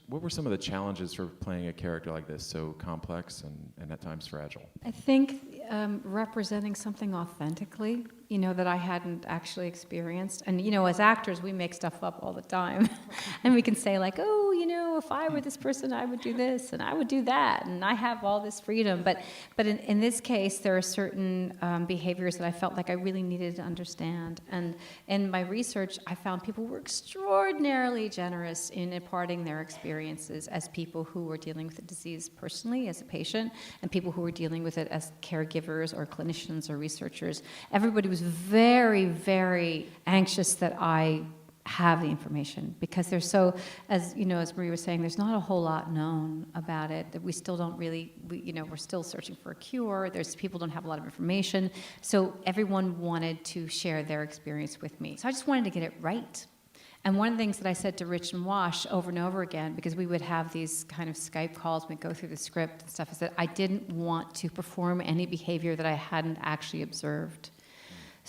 what were some of the challenges for playing a character like this, so complex and at times fragile? I think representing something authentically, that I hadn't actually experienced. And, as actors, we make stuff up all the time. And we can say like, oh, if I were this person, I would do this and I would do that. And I have all this freedom. But in this case, there are certain behaviors that I felt like I really needed to understand. And in my research, I found people were extraordinarily generous in imparting their experiences as people who were dealing with the disease personally as a patient, and people who were dealing with it as caregivers or clinicians or researchers. Everybody was very, very anxious that I have the information, because there's as Marie was saying, there's not a whole lot known about it, that we still don't really, we're still searching for a cure. People don't have a lot of information. So everyone wanted to share their experience with me. So I just wanted to get it right. And one of the things that I said to Rich and Wash over and over again, because we would have these kind of Skype calls, we'd go through the script and stuff, is that I didn't want to perform any behavior that I hadn't actually observed.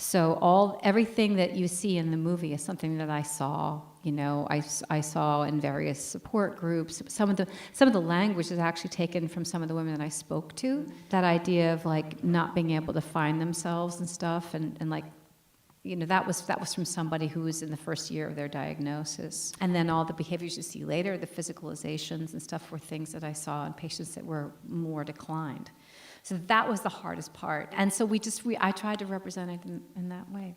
So everything that you see in the movie is something that I saw. I saw in various support groups. Some of the language is actually taken from some of the women that I spoke to. That idea of like not being able to find themselves and stuff, and like, that was from somebody who was in the first year of their diagnosis. And then all the behaviors you see later, the physicalizations and stuff, were things that I saw in patients that were more declined. So that was the hardest part. And so I tried to represent it in that way.